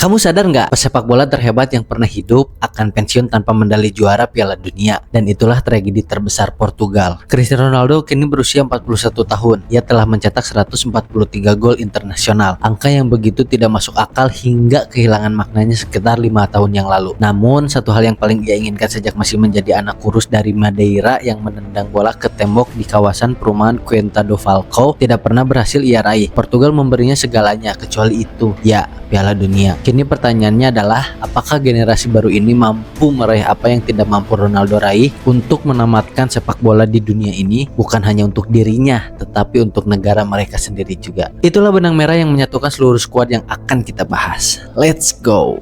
Kamu sadar nggak, pesepak bola terhebat yang pernah hidup akan pensiun tanpa medali juara Piala Dunia. Dan itulah tragedi terbesar Portugal. Cristiano Ronaldo kini berusia 41 tahun. Ia telah mencetak 143 gol internasional. Angka yang begitu tidak masuk akal hingga kehilangan maknanya sekitar 5 tahun yang lalu. Namun, satu hal yang paling ia inginkan sejak masih menjadi anak kurus dari Madeira yang menendang bola ke tembok di kawasan perumahan Quinta do Falcão tidak pernah berhasil ia raih. Portugal memberinya segalanya kecuali itu, ya, Piala Dunia. Kini pertanyaannya adalah, apakah generasi baru ini mampu meraih apa yang tidak mampu Ronaldo raih untuk menamatkan sepak bola di dunia ini, bukan hanya untuk dirinya, tetapi untuk negara mereka sendiri juga. Itulah benang merah yang menyatukan seluruh skuad yang akan kita bahas. Let's go!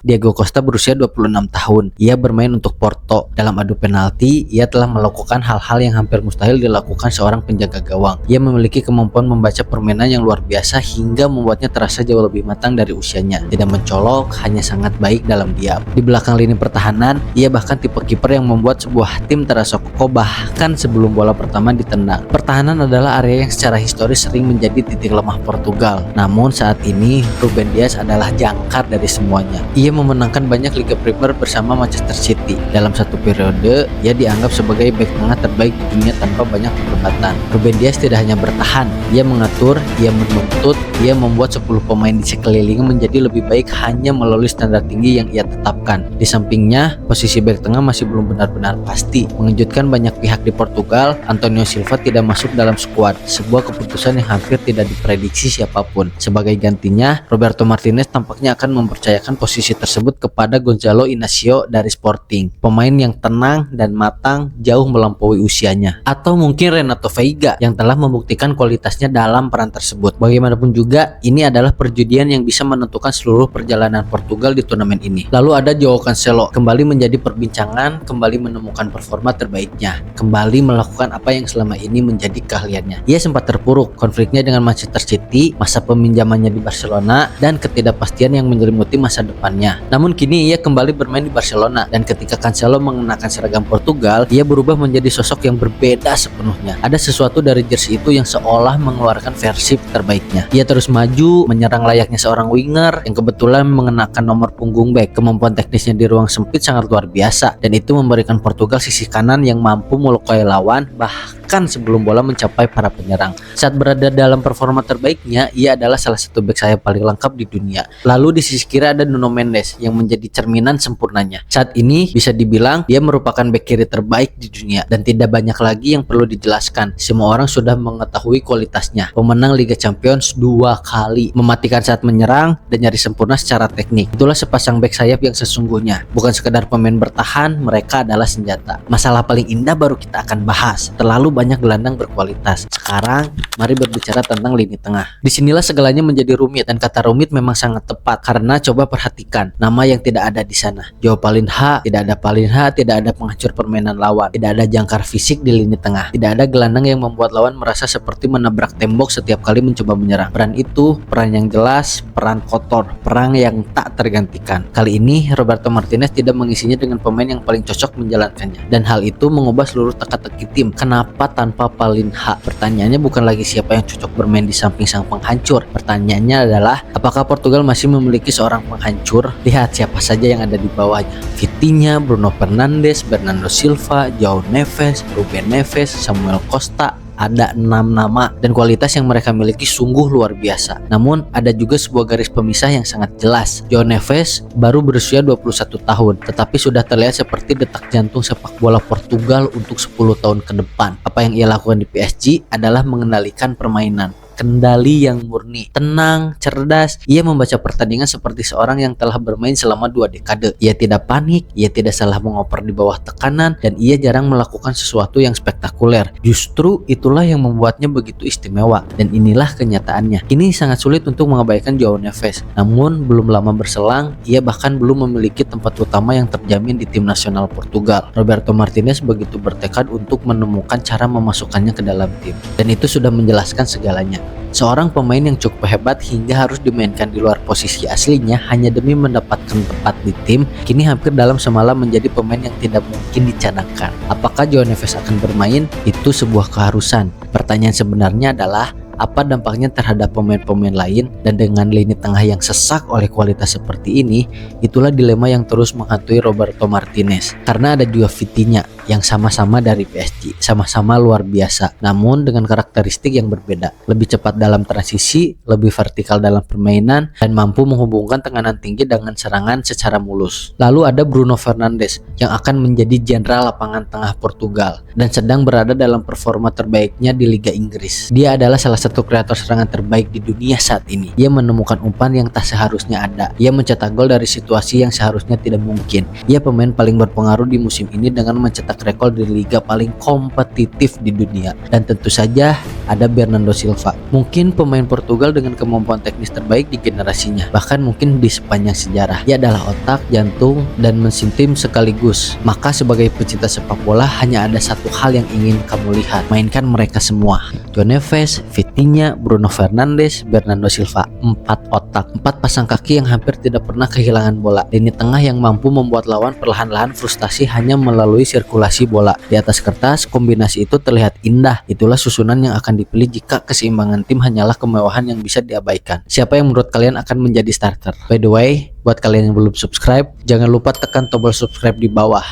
Diego Costa berusia 26 tahun. Ia bermain untuk Porto. Dalam adu penalti, ia telah melakukan hal-hal yang hampir mustahil dilakukan seorang penjaga gawang. Ia memiliki kemampuan membaca permainan yang luar biasa hingga membuatnya terasa jauh lebih matang dari usianya. Tidak mencolok, hanya sangat baik dalam diam. Di belakang lini pertahanan, ia bahkan tipe kiper yang membuat sebuah tim terasa kokoh bahkan sebelum bola pertama ditendang. Pertahanan adalah area yang secara historis sering menjadi titik lemah Portugal. Namun saat ini, Ruben Dias adalah jangkar dari semuanya. Ia memenangkan banyak Liga Premier bersama Manchester City. Dalam satu periode, ia dianggap sebagai bek tengah terbaik di dunia tanpa banyak perdebatan. Ruben Dias tidak hanya bertahan, ia mengatur, ia menuntut, ia membuat 10 pemain di sekelilingnya menjadi lebih baik hanya melalui standar tinggi yang ia tetapkan. Di sampingnya, posisi bek tengah masih belum benar-benar pasti. Mengejutkan banyak pihak di Portugal, Antonio Silva tidak masuk dalam skuad, sebuah keputusan yang hampir tidak diprediksi siapapun. Sebagai gantinya, Roberto Martinez tampaknya akan mempercayakan posisi tersebut kepada Gonzalo Inacio dari Sporting, pemain yang tenang dan matang jauh melampaui usianya. Atau mungkin Renato Veiga yang telah membuktikan kualitasnya dalam peran tersebut. Bagaimanapun juga, ini adalah perjudian yang bisa menentukan seluruh perjalanan Portugal di turnamen ini. Lalu ada Joao Cancelo, kembali menjadi perbincangan, kembali menemukan performa terbaiknya, kembali melakukan apa yang selama ini menjadi keahliannya. Ia sempat terpuruk konfliknya dengan Manchester City, masa peminjamannya di Barcelona, dan ketidakpastian yang menyelimuti masa depannya. Namun kini ia kembali bermain di Barcelona, dan ketika Cancelo mengenakan seragam Portugal, ia berubah menjadi sosok yang berbeda sepenuhnya. Ada sesuatu dari jersey itu yang seolah mengeluarkan versi terbaiknya. Ia terus maju, menyerang layaknya seorang winger yang kebetulan mengenakan nomor punggung back. Kemampuan teknisnya di ruang sempit sangat luar biasa, dan itu memberikan Portugal sisi kanan yang mampu melukai lawan bahkan sebelum bola mencapai para penyerang. Saat berada dalam performa terbaiknya, ia adalah salah satu bek sayap paling lengkap di dunia. Lalu di sisi kiri ada Nuno Mendes yang menjadi cerminan sempurnanya. Saat ini bisa dibilang dia merupakan bek kiri terbaik di dunia, dan tidak banyak lagi yang perlu dijelaskan. Semua orang sudah mengetahui kualitasnya. Pemenang Liga Champions 2 kali, mematikan saat menyerang, dan nyaris sempurna secara teknik. Itulah sepasang bek sayap yang sesungguhnya. Bukan sekedar pemain bertahan, mereka adalah senjata. Masalah paling indah baru kita akan bahas. Terlalu banyak gelandang berkualitas. Sekarang, mari berbicara tentang lini tengah. Disinilah segalanya menjadi rumit, dan kata rumit memang sangat tepat karena coba perhatikan nama yang tidak ada di sana. Joao Palhinha, tidak ada Palhinha, tidak ada penghancur permainan lawan, tidak ada jangkar fisik di lini tengah, tidak ada gelandang yang membuat lawan merasa seperti menabrak tembok setiap kali mencoba menyerang. Peran itu, peran yang jelas, peran kotor, perang yang tak tergantikan. Kali ini Roberto Martinez tidak mengisinya dengan pemain yang paling cocok menjalankannya, dan hal itu mengubah seluruh teka-teki tim. Kenapa tanpa Palhinha? Pertanyaannya bukan lagi siapa yang cocok bermain di samping sang penghancur. Pertanyaannya adalah, apakah Portugal masih memiliki seorang penghancur? Lihat siapa saja yang ada di bawahnya. Vitinha, Bruno Fernandes, Bernardo Silva, João Neves, Ruben Neves, Samuel Costa. Ada 6 nama, dan kualitas yang mereka miliki sungguh luar biasa. Namun ada juga sebuah garis pemisah yang sangat jelas. João Neves baru berusia 21 tahun, tetapi sudah terlihat seperti detak jantung sepak bola Portugal untuk 10 tahun ke depan. Apa yang ia lakukan di PSG adalah mengendalikan permainan. kendali yang murni, tenang, cerdas. Ia membaca pertandingan seperti seorang yang telah bermain selama 2 dekade. Ia tidak panik, ia tidak salah mengoper di bawah tekanan, dan ia jarang melakukan sesuatu yang spektakuler. Justru itulah yang membuatnya begitu istimewa, dan inilah kenyataannya. Kini sangat sulit untuk mengabaikan João Neves. Namun belum lama berselang, ia bahkan belum memiliki tempat utama yang terjamin di tim nasional Portugal. Roberto Martinez begitu bertekad untuk menemukan cara memasukkannya ke dalam tim, dan itu sudah menjelaskan segalanya. Seorang pemain yang cukup hebat hingga harus dimainkan di luar posisi aslinya hanya demi mendapatkan tempat di tim, kini hampir dalam semalam menjadi pemain yang tidak mungkin dicanangkan. Apakah João Neves akan bermain? Itu sebuah keharusan. Pertanyaan sebenarnya adalah, apa dampaknya terhadap pemain-pemain lain? Dan dengan lini tengah yang sesak oleh kualitas seperti ini, itulah dilema yang terus menghantui Roberto Martinez. Karena ada juga Vitinha yang sama-sama dari PSG, sama-sama luar biasa, namun dengan karakteristik yang berbeda. Lebih cepat dalam transisi, lebih vertikal dalam permainan, dan mampu menghubungkan tekanan tinggi dengan serangan secara mulus. Lalu ada Bruno Fernandes yang akan menjadi jenderal lapangan tengah Portugal dan sedang berada dalam performa terbaiknya di Liga Inggris. Dia adalah salah satu kreator serangan terbaik di dunia saat ini. Ia menemukan umpan yang tak seharusnya ada. Ia mencetak gol dari situasi yang seharusnya tidak mungkin. Ia pemain paling berpengaruh di musim ini dengan mencetak rekor di liga paling kompetitif di dunia. Dan tentu saja ada Bernardo Silva, mungkin pemain Portugal dengan kemampuan teknis terbaik di generasinya, bahkan mungkin di sepanjang sejarah. Ia adalah otak, jantung, dan mesin tim sekaligus. Maka sebagai pecinta sepak bola, hanya ada satu hal yang ingin kamu lihat: mainkan mereka semua. João Neves, Vitinha, Bruno Fernandes, Bernardo Silva. 4 otak, 4 pasang kaki yang hampir tidak pernah kehilangan bola. Lini tengah yang mampu membuat lawan perlahan-lahan frustasi hanya melalui sirkulasi bola. Di atas kertas, kombinasi itu terlihat indah. Itulah susunan yang akan dipilih jika keseimbangan tim hanyalah kemewahan yang bisa diabaikan. Siapa yang menurut kalian akan menjadi starter? By the way, buat kalian yang belum subscribe, jangan lupa tekan tombol subscribe di bawah.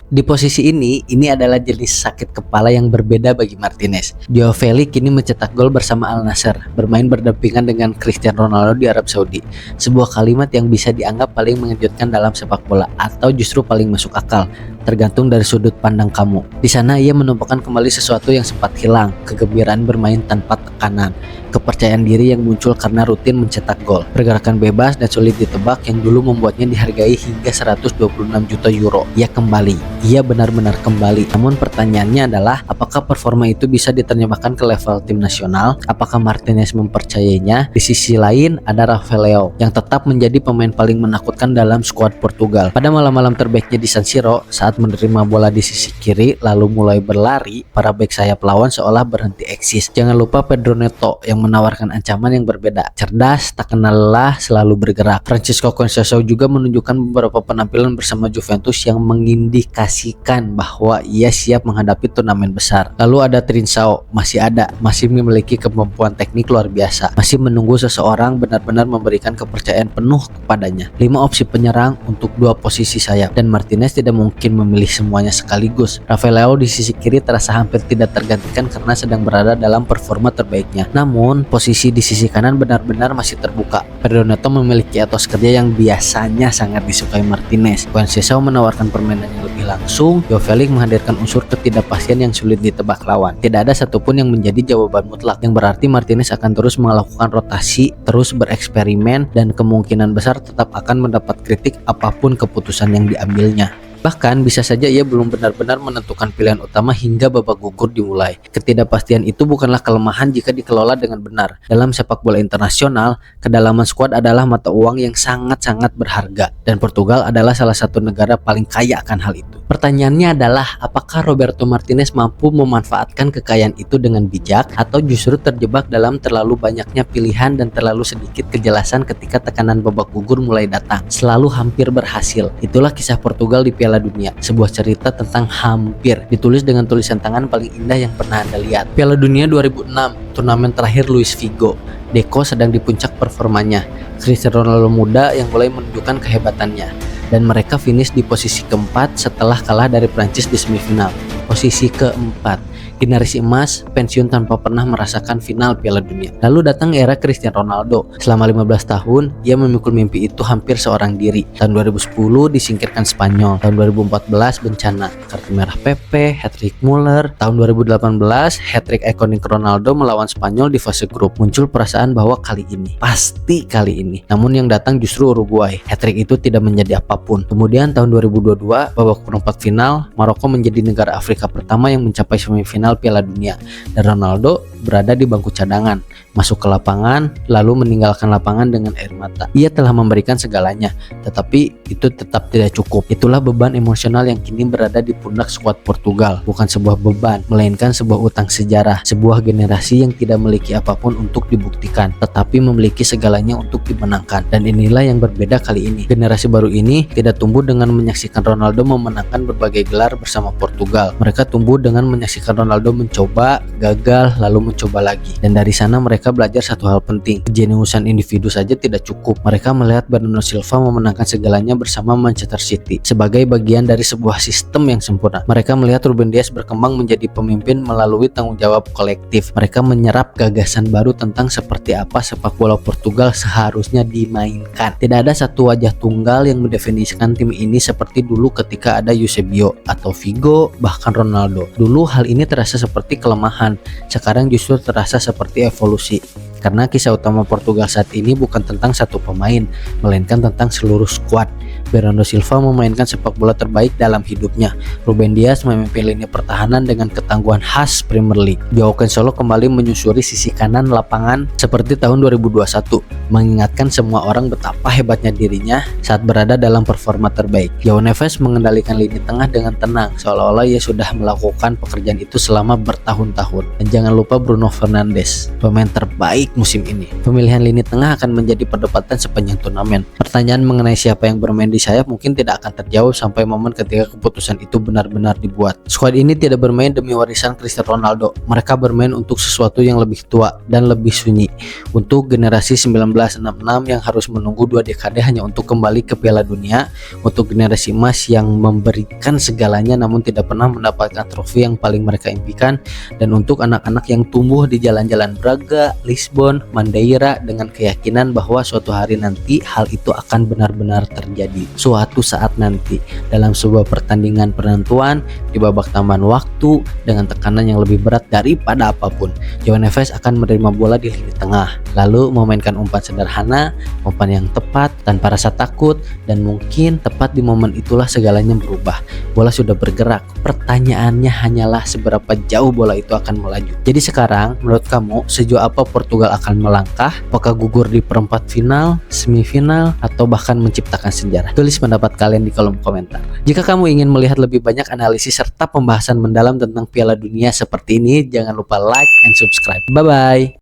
Di posisi ini adalah jenis sakit kepala yang berbeda bagi Martinez. João Felix kini mencetak gol bersama Al Nassr, bermain berdampingan dengan Cristiano Ronaldo di Arab Saudi. Sebuah kalimat yang bisa dianggap paling mengejutkan dalam sepak bola, atau justru paling masuk akal, tergantung dari sudut pandang kamu. Di sana ia menemukan kembali sesuatu yang sempat hilang, kegembiraan bermain tanpa tekanan, kepercayaan diri yang muncul karena rutin mencetak gol, pergerakan bebas dan sulit ditebak yang dulu membuatnya dihargai hingga 126 juta euro. Ia kembali. Ia benar-benar kembali. Namun pertanyaannya adalah, apakah performa itu bisa diterjemahkan ke level tim nasional? Apakah Martinez mempercayainya? Di sisi lain ada Rafael Leão yang tetap menjadi pemain paling menakutkan dalam skuad Portugal. Pada malam-malam terbaiknya di San Siro, saat menerima bola di sisi kiri lalu mulai berlari, para bek sayap lawan seolah berhenti eksis. Jangan lupa Pedro Neto yang menawarkan ancaman yang berbeda. Cerdas, tak kenal lelah, selalu bergerak. Francisco Conceição juga menunjukkan beberapa penampilan bersama Juventus yang mengindikasikan bahwa ia siap menghadapi turnamen besar. Lalu ada Trincao, masih memiliki kemampuan teknik luar biasa, masih menunggu seseorang benar-benar memberikan kepercayaan penuh kepadanya. 5 opsi penyerang untuk 2 posisi sayap, dan Martinez tidak mungkin memilih semuanya sekaligus. Rafael Leão di sisi kiri terasa hampir tidak tergantikan karena sedang berada dalam performa terbaiknya. Namun posisi di sisi kanan benar-benar masih terbuka. Pedro Neto memiliki etos kerja yang biasanya sangat disukai Martinez. Conceição menawarkan permainan yang lebih langsung. João Felix menghadirkan unsur ketidakpastian yang sulit ditebak lawan. Tidak ada satupun yang menjadi jawaban mutlak, yang berarti Martinez akan terus melakukan rotasi, terus bereksperimen, dan kemungkinan besar tetap akan mendapat kritik apapun keputusan yang diambilnya. Bahkan bisa saja ia belum benar-benar menentukan pilihan utama hingga babak gugur dimulai. Ketidakpastian itu bukanlah kelemahan jika dikelola dengan benar. Dalam sepak bola internasional, kedalaman skuad adalah mata uang yang sangat-sangat berharga, dan Portugal adalah salah satu negara paling kaya akan hal itu. Pertanyaannya adalah, apakah Roberto Martinez mampu memanfaatkan kekayaan itu dengan bijak, atau justru terjebak dalam terlalu banyaknya pilihan dan terlalu sedikit kejelasan ketika tekanan babak gugur mulai datang. Selalu hampir berhasil. Itulah kisah Portugal di Piala Dunia, sebuah cerita tentang hampir, ditulis dengan tulisan tangan paling indah yang pernah Anda lihat. Piala Dunia 2006, turnamen terakhir Luis Figo. Deco sedang di puncak performanya, Cristiano Ronaldo muda yang mulai menunjukkan kehebatannya, dan mereka finish di posisi keempat setelah kalah dari Prancis di semifinal. Posisi keempat. Generasi emas pensiun tanpa pernah merasakan final Piala Dunia. Lalu datang era Cristiano Ronaldo. Selama 15 tahun, ia memikul mimpi itu hampir seorang diri. Tahun 2010 disingkirkan Spanyol. Tahun 2014 bencana, kartu merah Pepe, hat-trick Muller. Tahun 2018 hat-trick ikonik Ronaldo melawan Spanyol di fase grup. Muncul perasaan bahwa kali ini, pasti kali ini. Namun yang datang justru Uruguay. Hat-trick itu tidak menjadi apapun. Kemudian tahun 2022 babak perempat final, Maroko menjadi negara Afrika pertama yang mencapai semifinal Piala Dunia, dan Ronaldo berada di bangku cadangan, masuk ke lapangan lalu meninggalkan lapangan dengan air mata. Ia telah memberikan segalanya, tetapi itu tetap tidak cukup. Itulah beban emosional yang kini berada di pundak skuad Portugal. Bukan sebuah beban, melainkan sebuah utang sejarah, sebuah generasi yang tidak memiliki apapun untuk dibuktikan, tetapi memiliki segalanya untuk dimenangkan. Dan inilah yang berbeda kali ini. Generasi baru ini tidak tumbuh dengan menyaksikan Ronaldo memenangkan berbagai gelar bersama Portugal. Mereka tumbuh dengan menyaksikan Ronaldo mencoba, gagal, lalu mencoba lagi. Dan dari sana mereka belajar satu hal penting. Kejeniusan individu saja tidak cukup. Mereka melihat Bernardo Silva memenangkan segalanya bersama Manchester City sebagai bagian dari sebuah sistem yang sempurna. Mereka melihat Ruben Dias berkembang menjadi pemimpin melalui tanggung jawab kolektif. Mereka menyerap gagasan baru tentang seperti apa sepak bola Portugal seharusnya dimainkan. Tidak ada satu wajah tunggal yang mendefinisikan tim ini seperti dulu ketika ada Eusebio atau Figo, bahkan Ronaldo. Dulu hal ini terasa seperti kelemahan, sekarang justru terasa seperti evolusi. Karena kisah utama Portugal saat ini bukan tentang satu pemain, melainkan tentang seluruh skuad. Bernardo Silva memainkan sepak bola terbaik dalam hidupnya. Ruben Dias memimpin lini pertahanan dengan ketangguhan khas Premier League. Joao Cancelo kembali menyusuri sisi kanan lapangan seperti tahun 2021, mengingatkan semua orang betapa hebatnya dirinya saat berada dalam performa terbaik. João Neves mengendalikan lini tengah dengan tenang, seolah-olah ia sudah melakukan pekerjaan itu selama bertahun-tahun. Dan jangan lupa Bruno Fernandes, pemain terbaik musim ini. Pemilihan lini tengah akan menjadi perdebatan sepanjang turnamen. Pertanyaan mengenai siapa yang bermain di sayap mungkin tidak akan terjawab sampai momen ketika keputusan itu benar-benar dibuat. Skuad ini tidak bermain demi warisan Cristiano Ronaldo. Mereka bermain untuk sesuatu yang lebih tua dan lebih sunyi. Untuk generasi 1966 yang harus menunggu 2 dekade hanya untuk kembali ke Piala Dunia. Untuk generasi emas yang memberikan segalanya namun tidak pernah mendapatkan trofi yang paling mereka impikan. Dan untuk anak-anak yang tumbuh di jalan-jalan Braga, Lisbon, Madeira dengan keyakinan bahwa suatu hari nanti hal itu akan benar-benar terjadi. Suatu saat nanti dalam sebuah pertandingan penentuan di babak tambahan waktu dengan tekanan yang lebih berat daripada apapun, Joao Neves akan menerima bola di lini tengah, lalu memainkan umpan sederhana, umpan yang tepat tanpa rasa takut, dan mungkin tepat di momen itulah segalanya berubah. Bola sudah bergerak, pertanyaannya hanyalah seberapa jauh bola itu akan melaju. Jadi sekarang menurut kamu sejauh apa Portugal akan melangkah? Apakah gugur di perempat final, semifinal, atau bahkan menciptakan sejarah? Tulis pendapat kalian di kolom komentar. Jika kamu ingin melihat lebih banyak analisis serta pembahasan mendalam tentang Piala Dunia seperti ini, jangan lupa like and subscribe. Bye bye.